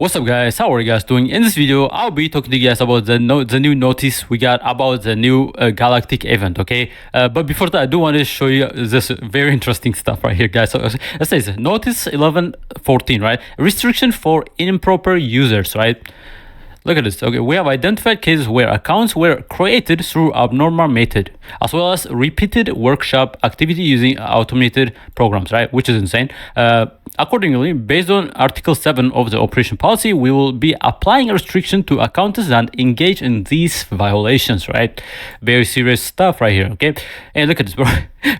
What's up, guys? How are you guys doing? In this video, I'll be talking to you guys about the new notice we got about the new galactic event. Okay, but before that, I do want to show you this very interesting stuff right here, guys. So it says notice 11.14, right? Restriction for improper users, right? Look at this. Okay, we have identified cases where accounts were created through abnormal method, as well as repeated workshop activity using automated programs, right? Which is insane. Accordingly, based on Article 7 of the operation policy, we will be applying a restriction to accounts that engage in these violations, right? Very serious stuff right here, okay? And look at this, bro.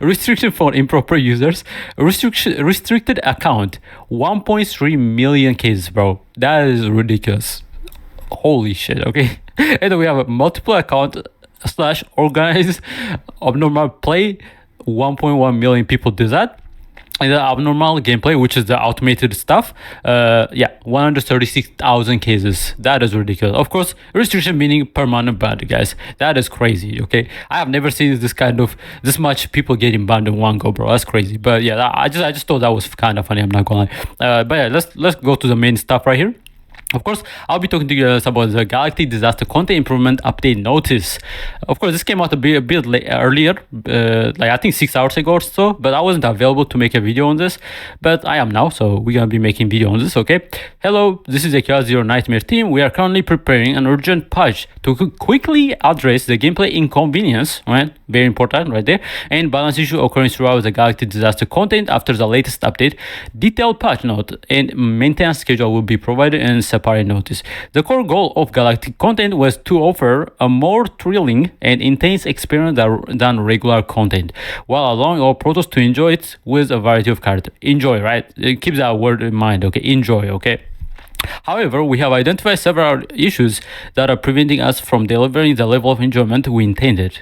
Restriction for improper users. Restricted account. 1.3 million cases, bro. That is ridiculous. Holy shit, okay? And then we have a multiple account / organized abnormal play. 1.1 million people do that. And the abnormal gameplay, which is the automated stuff, 136,000 cases. That is ridiculous. Of course, restriction meaning permanent ban, guys. That is crazy, okay? I have never seen this much people getting banned in one go, bro. That's crazy. But yeah, I just thought that was kind of funny. I'm not gonna lie. But yeah, let's go to the main stuff right here. Of course, I'll be talking to you guys about the Galactic Disaster Content Improvement Update Notice. Of course, this came out a bit earlier, like I think 6 hours ago or so, but I wasn't available to make a video on this, but I am now, so we're gonna be making video on this, okay? Hello, this is Ekia Zero Nightmare team. We are currently preparing an urgent patch to quickly address the gameplay inconvenience, right? Very important right there, and balance issue occurring throughout the Galactic Disaster content after the latest update. Detailed patch note and maintenance schedule will be provided in separate notice. The core goal of Galactic content was to offer a more thrilling and intense experience than regular content, while allowing all protos to enjoy it with a variety of characters. Enjoy, right? Keep that word in mind, okay? Enjoy, okay? However, we have identified several issues that are preventing us from delivering the level of enjoyment we intended.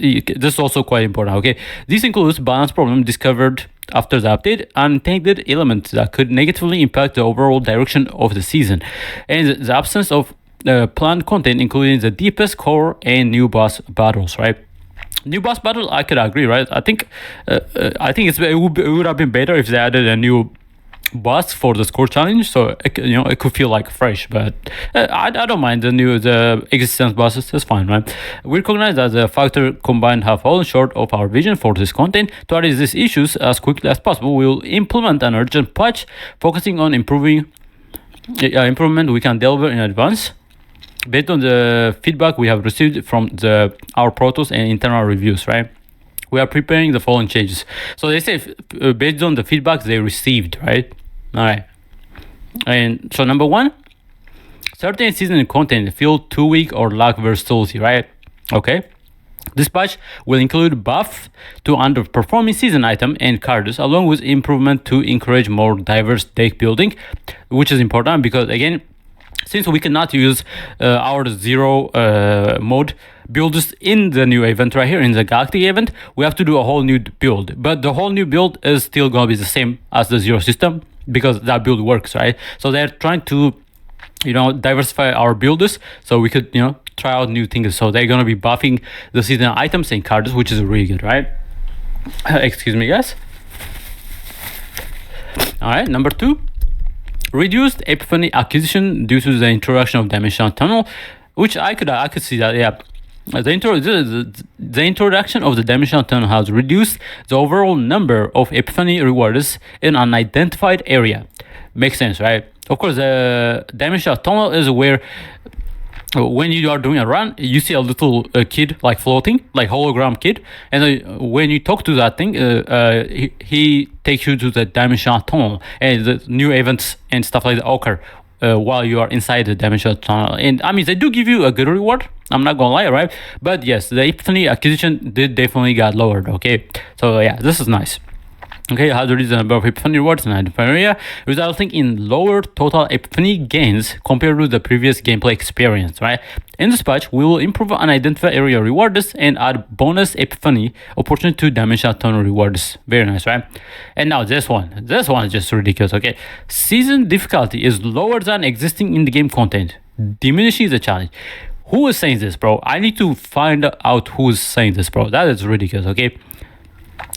This is also quite important, okay? This includes balance problem discovered after the update, unintended elements that could negatively impact the overall direction of the season, and the absence of planned content, including the deepest core and new boss battles, right? New boss battle, I could agree, right? I think it would have been better if they added a new boss for the score challenge, so it could feel like fresh, but I don't mind the existence bosses. That's fine, right? We recognize that the factor combined have fallen short of our vision for this content. To address these issues as quickly as possible, we will implement an urgent patch focusing on improvement we can deliver in advance based on the feedback we have received from our protos and internal reviews, right? We are preparing the following changes. So they say based on the feedback they received, right? All right. And so number one, certain season content feel too weak or lack versatility, right? Okay. This patch will include buff to underperforming season item and cards, along with improvement to encourage more diverse deck building, which is important because again, since we cannot use our zero mode builds in the new event right here in the Galactic event, we have to do a whole new build. But the whole new build is still gonna be the same as the zero system because that build works, right? So they're trying to, diversify our builders so we could, try out new things. So they're gonna be buffing the season items and cards, which is really good, right? Excuse me, guys. All right, number two. Reduced Epiphany acquisition due to the introduction of Dimensional Tunnel, which I could see that, yeah. The introduction of the Dimensional Tunnel has reduced the overall number of Epiphany rewards in an identified area. Makes sense, right? Of course, the Dimensional Tunnel is where when you are doing a run, you see a little kid like floating, like hologram kid, and when you talk to that thing, he takes you to the Dimensional Tunnel, and the new events and stuff like that occur while you are inside the Dimensional Tunnel. And I mean, they do give you a good reward. I'm not gonna lie, right? But yes, the Epiphany acquisition did definitely got lowered. Okay, so yeah, this is nice. Okay, how to reduce the number of Epiphany rewards in an identified area, resulting in lower total Epiphany gains compared to the previous gameplay experience, right? In this patch, we will improve unidentified area rewards and add bonus Epiphany opportunity to Dimensional Tunnel rewards. Very nice, right? And now this one is just ridiculous, okay? Season difficulty is lower than existing in-the-game content, diminishing the challenge. Who is saying this, bro? I need to find out who is saying this, bro. That is ridiculous, okay?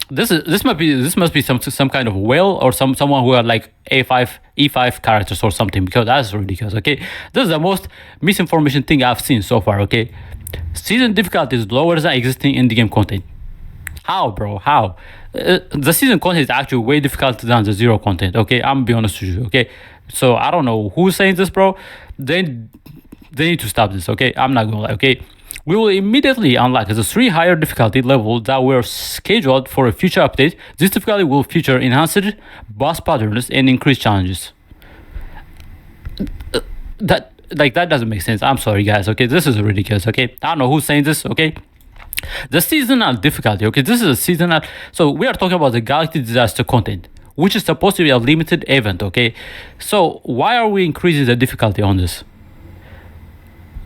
This must be some kind of whale or someone who are like A5 E5 characters or something, because that's ridiculous. Okay, this is the most misinformation thing I've seen so far. Okay, season difficulty is lower than existing in the game content. How, bro? How? The season content is actually way difficult than the zero content. Okay, I'm gonna be honest with you. Okay, so I don't know who's saying this, bro. They need to stop this. Okay, I'm not gonna lie. Okay, we will immediately unlock the three higher difficulty levels that were scheduled for a future update. This difficulty will feature enhanced boss patterns and increased challenges. That doesn't make sense. I'm sorry, guys. Okay, this is ridiculous. Okay, I don't know who's saying this. Okay, the seasonal difficulty. Okay, this is a seasonal. So we are talking about the Galaxy Disaster content, which is supposed to be a limited event. Okay, so why are we increasing the difficulty on this?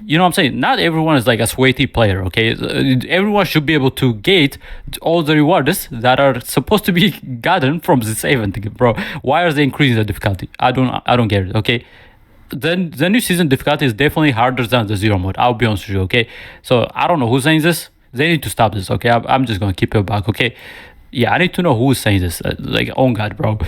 You know what I'm saying? Not everyone is like a sweaty player. Okay, everyone should be able to get all the rewards that are supposed to be gotten from this event, bro. Why are they increasing the difficulty? I don't get it. Okay, then the new season difficulty is definitely harder than the zero mode. I'll be honest with you. Okay, so I don't know who's saying this. They need to stop this. Okay, I'm just gonna keep it back. Okay, yeah, I need to know who's saying this. Like, oh god, bro.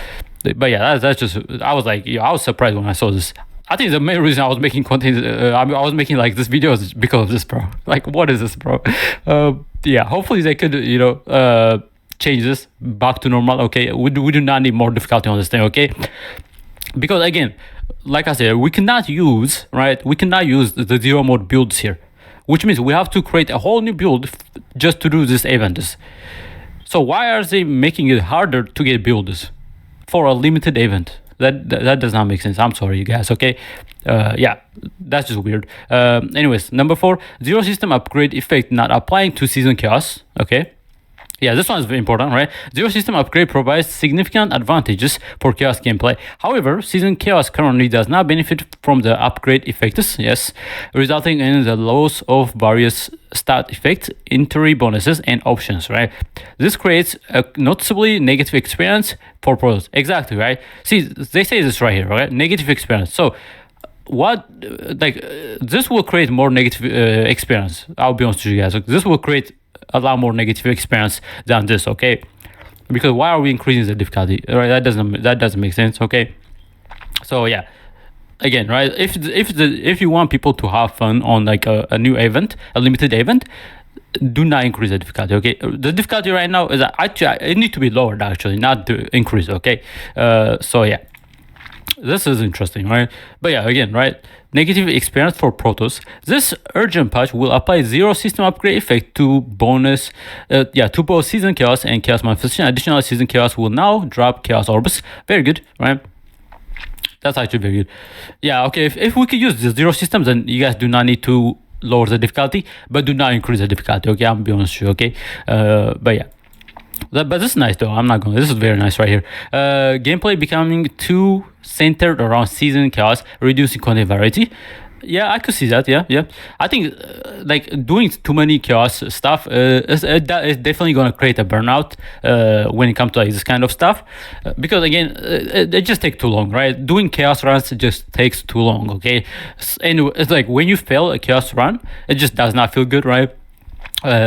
But yeah, that's just. I was like, I was surprised when I saw this. I think the main reason I was making content, I was making like this video is because of this, bro. Like, what is this, bro? Yeah, hopefully they could, change this back to normal. Okay, we do not need more difficulty on this thing. Okay, because again, like I said, we cannot use the zero mode builds here, which means we have to create a whole new build just to do this event. So why are they making it harder to get builds for a limited event? That does not make sense. I'm sorry, you guys. Okay, yeah, that's just weird. Anyways, number 4, zero system upgrade effect not applying to season chaos. Okay. Yeah, this one is very important, right? Zero system upgrade provides significant advantages for chaos gameplay. However, season chaos currently does not benefit from the upgrade effects, yes, resulting in the loss of various stat effects, entry bonuses, and options, right? This creates a noticeably negative experience for pros. Exactly, right? See, they say this right here, right? Negative experience. So, this will create more negative experience. I'll be honest with you guys. This will create a lot more negative experience than this. Okay, because why are we increasing the difficulty? Right, that doesn't make sense. Okay, so yeah, again, right, if you want people to have fun on like a new event, a limited event, do not increase the difficulty. Okay, the difficulty right now is actually it need to be lowered, actually, not to increase. Okay, so yeah, this is interesting, right? But yeah, again, right, negative experience for Protoss. This urgent patch will apply zero system upgrade effect to to both season chaos and chaos manifestation. Additional season chaos will now drop chaos orbs. Very good, right? That's actually very good. Yeah, okay, if we could use the zero system, then you guys do not need to lower the difficulty, but do not increase the difficulty. Okay, I'm be honest with you. Okay, but yeah. But this is nice though. I'm not going. This is very nice right here. Gameplay becoming too centered around season chaos, reducing content variety. Yeah, I could see that. Yeah. I think like doing too many chaos stuff is definitely going to create a burnout when it comes to like this kind of stuff, because again, it just takes too long, right? Doing chaos runs just takes too long. Okay, and it's like when you fail a chaos run, it just does not feel good, right?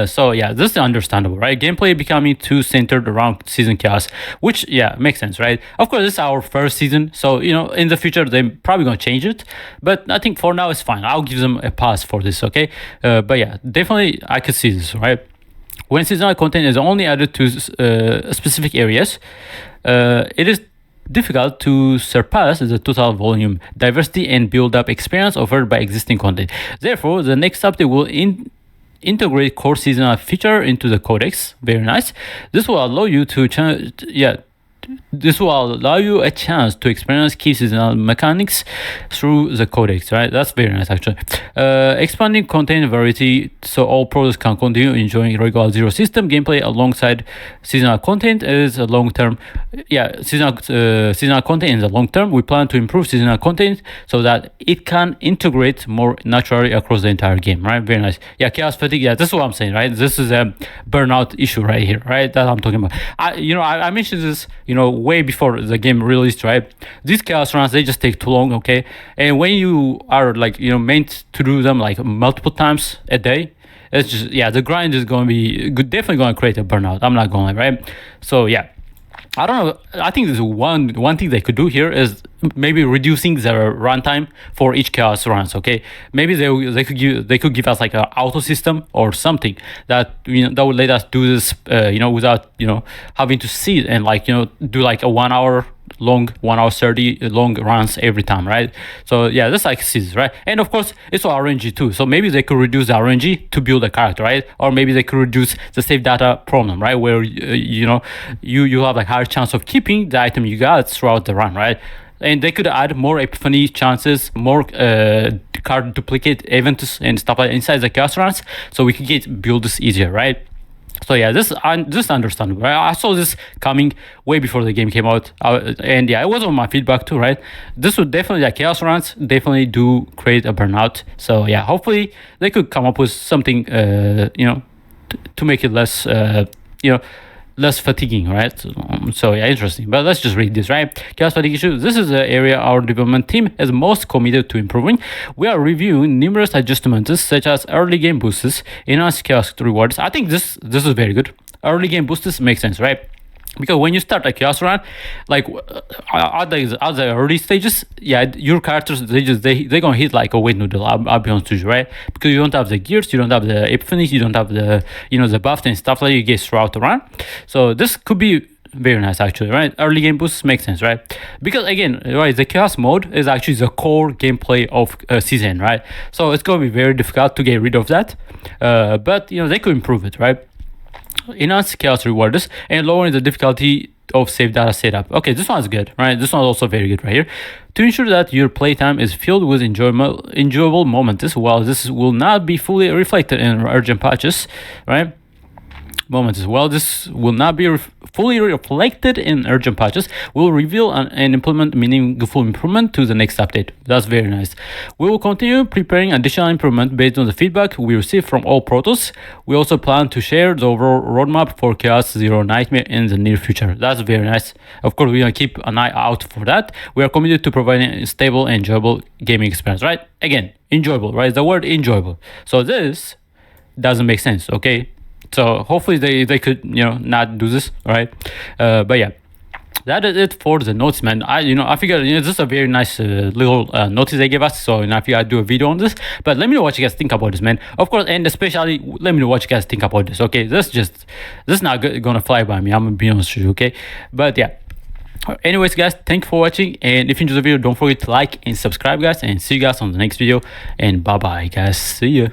So yeah, this is understandable, right? Gameplay becoming too centered around season chaos, which yeah, makes sense, right? Of course, this is our first season, so in the future they're probably gonna change it, but I think for now it's fine. I'll give them a pass for this, okay? But yeah, definitely I could see this, right? When seasonal content is only added to specific areas, it is difficult to surpass the total volume, diversity, and build-up experience offered by existing content. Therefore, the next update will integrate core seasonal feature into the codex. Very nice. This will allow you a chance to experience key seasonal mechanics through the codex, right? That's very nice, actually. Expanding content variety so all pros can continue enjoying regular zero system gameplay alongside seasonal content is a long-term. Seasonal content in the long term. We plan to improve seasonal content so that it can integrate more naturally across the entire game, right? Very nice. Yeah, chaos fatigue. Yeah, this is what I'm saying, right? This is a burnout issue right here, right? That I'm talking about. I mentioned this, way before the game released, right? These chaos runs, they just take too long, okay? And when you are like, meant to do them like multiple times a day, it's just, the grind is going to be definitely going to create a burnout. I'm not going to lie, right? So yeah, I don't know. I think there's one thing they could do here is maybe reducing the runtime for each chaos runs. Okay, maybe they could give us like an auto system or something that that would let us do this without having to sit and like do like a 1 hour long 1 hour 30 long runs every time, right? So yeah, that's like CZ, right? And of course it's all RNG too, so maybe they could reduce the RNG to build a character, right? Or maybe they could reduce the save data problem, right? Where you have like higher chance of keeping the item you got throughout the run, right? And they could add more epiphany chances, more card duplicate events and stuff like inside the chaos runs, so we could get builds easier, right? So yeah, this understandable, right? I saw this coming way before the game came out, and yeah, it was on my feedback too, right? This would definitely, like, chaos runs definitely do create a burnout. So yeah, hopefully they could come up with something, to make it less, less fatiguing, right? So yeah, interesting. But let's just read this, right? Chaos fatigue issue. This is the area our development team is most committed to improving. We are reviewing numerous adjustments such as early game boosts, enhanced chaos rewards. I think this is very good. Early game boosts make sense, right? Because when you start a chaos run, like at the early stages, yeah, your characters they gonna hit like a wet noodle. I'll be honest with you, right? Because you don't have the gears, you don't have the epiphanies, you don't have the the buffs and stuff that you get throughout the run. So this could be very nice actually, right? Early game boosts make sense, right? Because again, right, the chaos mode is actually the core gameplay of CZN, right? So it's gonna be very difficult to get rid of that, but they could improve it, right? Enhance chaos rewards and lowering the difficulty of save data setup. Okay, this one's good, right? This one's also very good right here. To ensure that your playtime is filled with enjoyable moments, while this will not be fully reflected in urgent patches, right? Moments as well. This will not be fully reflected in urgent patches. We'll reveal and implement meaningful improvement to the next update. That's very nice. We will continue preparing additional improvement based on the feedback we receive from all protos. We also plan to share the overall roadmap for Chaos Zero Nightmare in the near future. That's very nice. Of course, we're gonna keep an eye out for that. We are committed to providing a stable and enjoyable gaming experience, right? Again, enjoyable, right? The word enjoyable. So this doesn't make sense, okay? So hopefully they could not do this, right? But yeah, that is it for the notes, man. I figured this is a very nice little notice they gave us, so I figured I'd do a video on this. But let me know what you guys think about this, man. Of course, and especially let me know what you guys think about this. Okay, this is not gonna fly by me. I'm gonna be honest with you, okay? But yeah. Anyways, guys, thank you for watching, and if you enjoyed the video, don't forget to like and subscribe, guys, and see you guys on the next video. And bye bye, guys. See you.